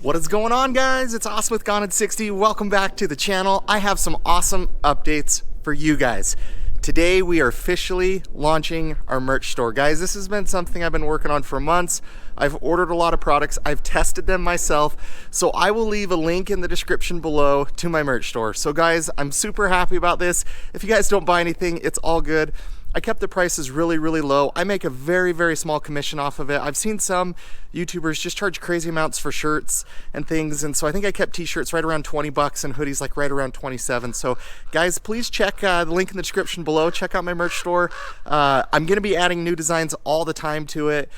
What is going on, guys? It's Awesome with Gone in 60. Welcome back to the channel. I have some awesome updates for you guys. Today we are officially launching our merch store. Guys, this has been something I've been working on for months. I've ordered a lot of products. I've tested them myself. So I will leave a link in the description below to my merch store. So guys, I'm super happy about this. If you guys don't buy anything, it's all good. I kept the prices really low. I make a very small commission off of it. I've seen some YouTubers just charge crazy amounts for shirts and things, and so I think I kept t-shirts right around 20 bucks and hoodies like right around 27. So guys, please check the link in the description below. Check out my merch store. I'm gonna be adding new designs all the time to it.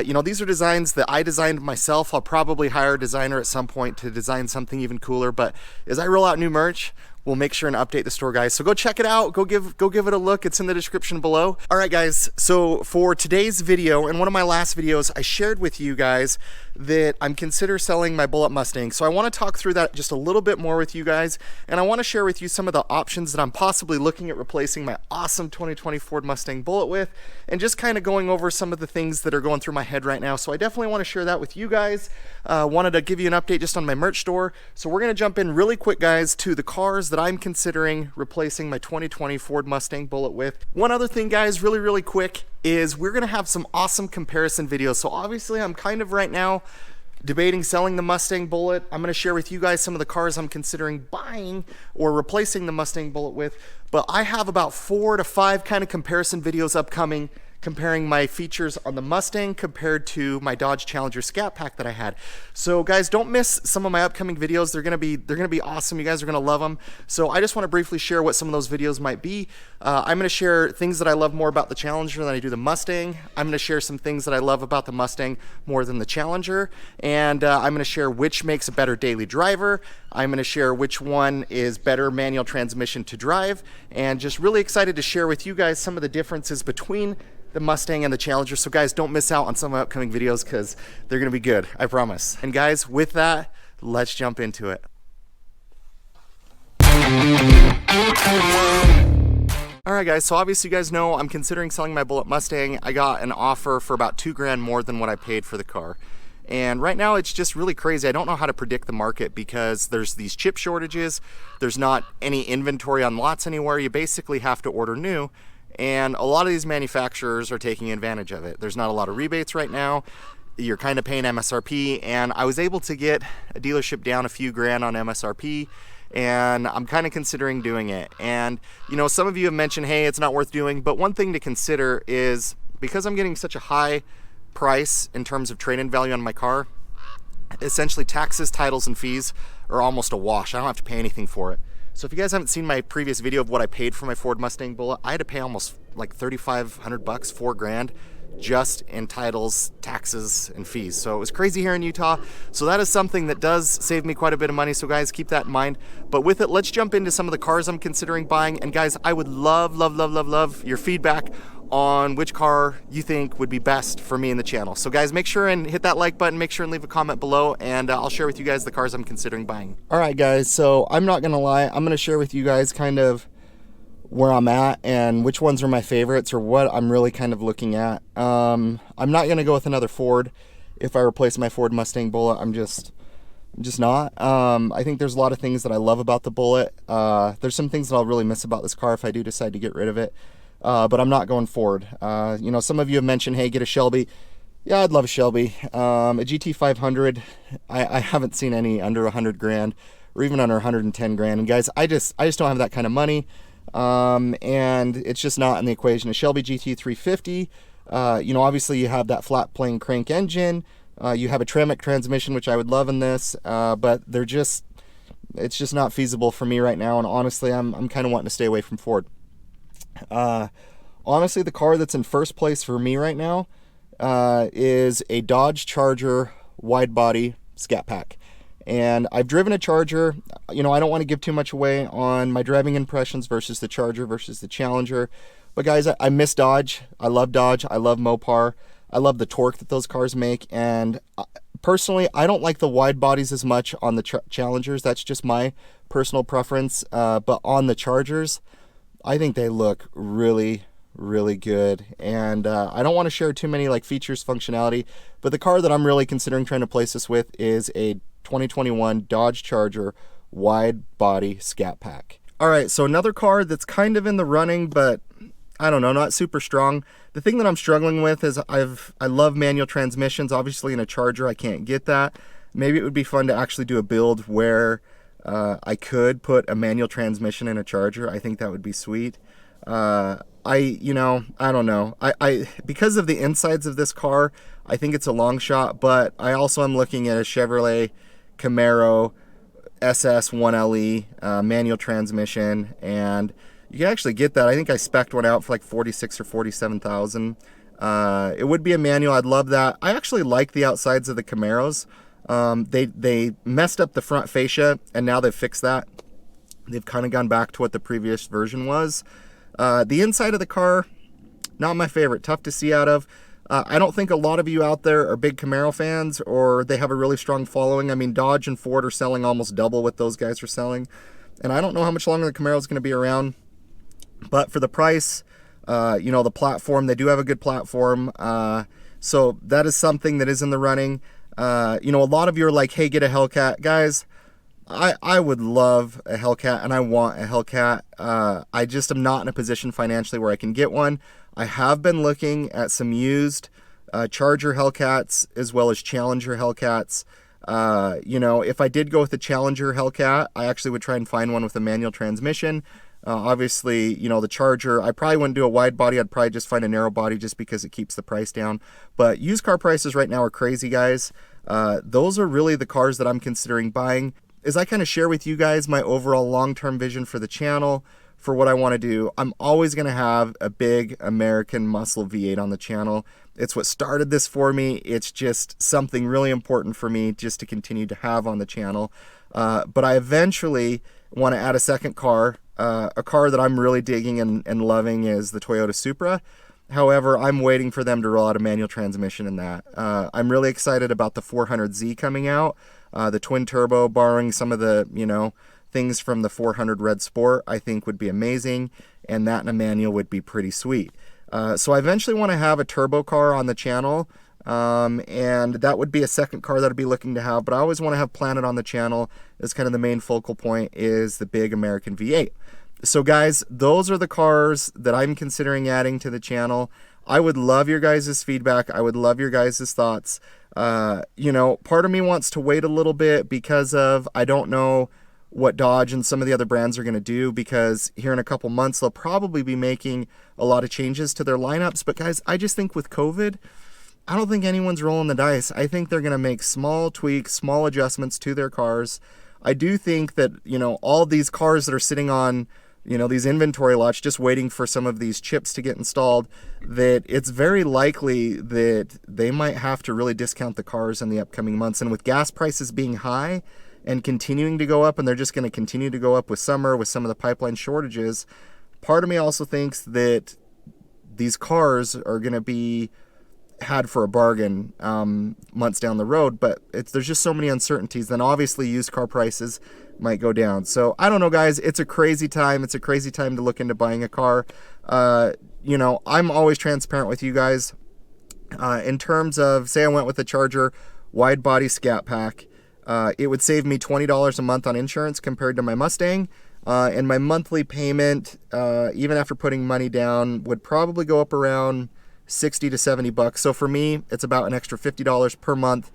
You know, these are designs that I designed myself. I'll probably hire a designer at some point to design something even cooler, but as I roll out new merch, we'll make sure and update the store, guys. So go check it out. Go give it a look. It's in the description below. All right, guys. So for today's video and one of my last videos, I shared with you guys that I'm considering selling my Bullitt Mustang. So I want to talk through that just a little bit more with you guys, and I want to share with you some of the options that I'm possibly looking at replacing my awesome 2020 Ford Mustang Bullitt with, and just kind of going over some of the things that are going through my head right now. So I definitely want to share that with you guys. Wanted to give you an update just on my merch store. So we're going to jump in really quick, guys, to the cars that I'm considering replacing my 2020 Ford Mustang Bullitt with. One other thing, guys, really quick, is we're going to have some awesome comparison videos. So obviously I'm kind of right now debating selling the Mustang Bullitt. I'm going to share with you guys some of the cars I'm considering buying or replacing the Mustang Bullitt with, but I have about 4 to 5 kind of comparison videos upcoming, comparing my features on the Mustang compared to my Dodge Challenger Scat Pack that I had. So guys, don't miss some of my upcoming videos. They're gonna be awesome. You guys are gonna love them. So I just want to briefly share what some of those videos might be. I'm gonna share things that I love more about the Challenger than I do the Mustang. I'm gonna share some things that I love about the Mustang more than the Challenger, and I'm gonna share which makes a better daily driver. I'm gonna share which one is better manual transmission to drive, and just really excited to share with you guys some of the differences between the Mustang and the Challenger. So guys, don't miss out on some of my upcoming videos because they're gonna be good, I promise. And guys, with that, let's jump into it. All right, guys, so obviously you guys know I'm considering selling my Bullitt Mustang. I got an offer for about $2,000 more than what I paid for the car. And right now it's just really crazy. I don't know how to predict the market because there's these chip shortages. There's not any inventory on lots anywhere. You basically have to order new. And a lot of these manufacturers are taking advantage of it. There's not a lot of rebates right now. You're kind of paying MSRP, and I was able to get a dealership down a few grand on MSRP, and I'm kind of considering doing it. And you know, some of you have mentioned, hey, it's not worth doing, but one thing to consider is because I'm getting such a high price in terms of trade-in value on my car, essentially taxes, titles, and fees are almost a wash. I don't have to pay anything for it. So if you guys haven't seen my previous video of what I paid for my Ford Mustang Bullitt, I had to pay almost like 3,500 bucks, $4,000, just in titles, taxes, and fees. So it was crazy here in Utah. So that is something that does save me quite a bit of money. So guys, keep that in mind. But with it, let's jump into some of the cars I'm considering buying. And guys, I would love your feedback on which car you think would be best for me in the channel. So guys, make sure and hit that like button, make sure and leave a comment below, and I'll share with you guys the cars I'm considering buying. All right, guys, so I'm not gonna lie, I'm gonna share with you guys kind of where I'm at and which ones are my favorites or what I'm really kind of looking at. I'm not gonna go with another Ford if I replace my Ford Mustang Bullitt. I'm just not. I think there's a lot of things that I love about the Bullitt. There's some things that I'll really miss about this car if I do decide to get rid of it. But I'm not going Ford. You know, some of you have mentioned, hey, get a Shelby. Yeah, I'd love a Shelby. A GT500, I haven't seen any under 100 grand or even under 110 grand. And guys, I just don't have that kind of money. And it's just not in the equation. A Shelby GT350, you know, obviously you have that flat plane crank engine. You have a Tremec transmission, which I would love in this, but it's just not feasible for me right now. And honestly, I'm kind of wanting to stay away from Ford. Honestly, the car that's in first place for me right now is a Dodge Charger wide body Scat Pack. And I've driven a Charger. You know, I don't want to give too much away on my driving impressions versus the Charger versus the Challenger, but guys, I miss Dodge. I love Dodge. I love Mopar. I love the torque that those cars make. And personally, I don't like the wide bodies as much on the Challengers. That's just my personal preference. But on the Chargers, I think they look really really good. And I don't want to share too many like features, functionality, but the car that I'm really considering trying to place this with is a 2021 Dodge Charger wide body scat pack. All right, so another car that's kind of in the running, but I don't know, not super strong. The thing that I'm struggling with is I love manual transmissions. Obviously in a Charger I can't get that. Maybe it would be fun to actually do a build where I could put a manual transmission in a Charger. I think that would be sweet. I don't know. I because of the insides of this car, I think it's a long shot, but I also am looking at a Chevrolet Camaro SS 1LE manual transmission, and you can actually get that. I think I spec'd one out for like 46 or 47,000. It would be a manual. I'd love that. I actually like the outsides of the Camaros. They messed up the front fascia, and now they've fixed that. They've kind of gone back to what the previous version was. The inside of the car, not my favorite. Tough to see out of. I don't think a lot of you out there are big Camaro fans, or they have a really strong following. I mean, Dodge and Ford are selling almost double what those guys are selling. And I don't know how much longer the Camaro is going to be around. But for the price, the platform, they do have a good platform. So that is something that is in the running. A lot of you are like, hey, get a Hellcat. Guys, I would love a Hellcat, and I want a Hellcat. I just am not in a position financially where I can get one. I have been looking at some used Charger Hellcats as well as Challenger Hellcats. If I did go with the Challenger Hellcat, I actually would try and find one with a manual transmission. Obviously, the Charger, I probably wouldn't do a wide body. I'd probably just find a narrow body just because it keeps the price down. But used car prices right now are crazy, guys. Those are really the cars that I'm considering buying. As I kind of share with you guys my overall long-term vision for the channel, for what I want to do, I'm always going to have a big American muscle V8 on the channel. It's what started this for me. It's just something really important for me just to continue to have on the channel. But I eventually want to add a second car. A car that I'm really digging and loving is the Toyota Supra. However, I'm waiting for them to roll out a manual transmission in that. I'm really excited about the 400Z coming out. The twin turbo, borrowing some of the, things from the 400 Red Sport, I think would be amazing. And that in a manual would be pretty sweet. So I eventually want to have a turbo car on the channel. And that would be a second car that I'd be looking to have. But I always want to have Planet on the channel as kind of the main focal point is the big American V8. So guys, those are the cars that I'm considering adding to the channel. I would love your guys' feedback. I would love your guys' thoughts. Part of me wants to wait a little bit because of, I don't know what Dodge and some of the other brands are going to do, because here in a couple months, they'll probably be making a lot of changes to their lineups. But guys, I just think with COVID, I don't think anyone's rolling the dice. I think they're going to make small tweaks, small adjustments to their cars. I do think that, all these cars that are sitting on, these inventory lots just waiting for some of these chips to get installed, that it's very likely that they might have to really discount the cars in the upcoming months. And with gas prices being high and continuing to go up, and they're just going to continue to go up with summer, with some of the pipeline shortages, part of me also thinks that these cars are going to be had for a bargain months down the road. But there's just so many uncertainties. Then obviously used car prices might go down. So I don't know, guys. It's a crazy time. It's a crazy time to look into buying a car. I'm always transparent with you guys. In terms of, say I went with a Charger wide body scat pack, it would save me $20 a month on insurance compared to my Mustang. And my monthly payment, even after putting money down, would probably go up around $60 to $70. So for me, it's about an extra $50 per month.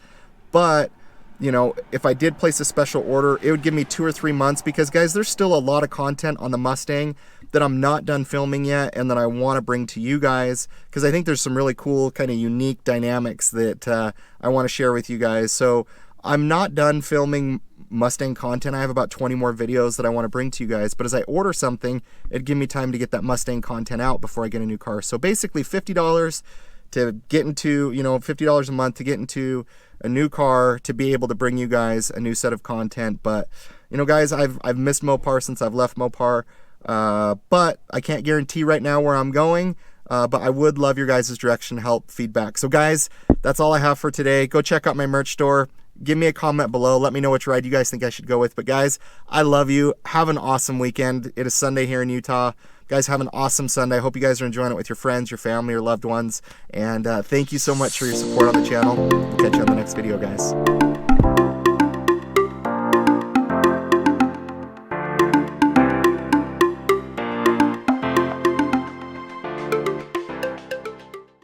But if I did place a special order, it would give me 2 or 3 months, because guys, there's still a lot of content on the Mustang that I'm not done filming yet and that I want to bring to you guys, because I think there's some really cool kind of unique dynamics that I want to share with you guys. So I'm not done filming Mustang content. I have about 20 more videos that I want to bring to you guys, but as I order something, it'd give me time to get that Mustang content out before I get a new car. So basically $50 to get into, $50 a month to get into a new car, to be able to bring you guys a new set of content. But guys, I've missed Mopar since I've left Mopar, but I can't guarantee right now where I'm going. But I would love your guys' direction, help, feedback. So guys, that's all I have for today. Go check out my merch store. Give me a comment below. Let me know which ride you guys think I should go with. But guys, I love you. Have an awesome weekend. It is Sunday here in Utah. Guys, have an awesome Sunday. I hope you guys are enjoying it with your friends, your family, your loved ones. And thank you so much for your support on the channel. We'll catch you on the next video, guys.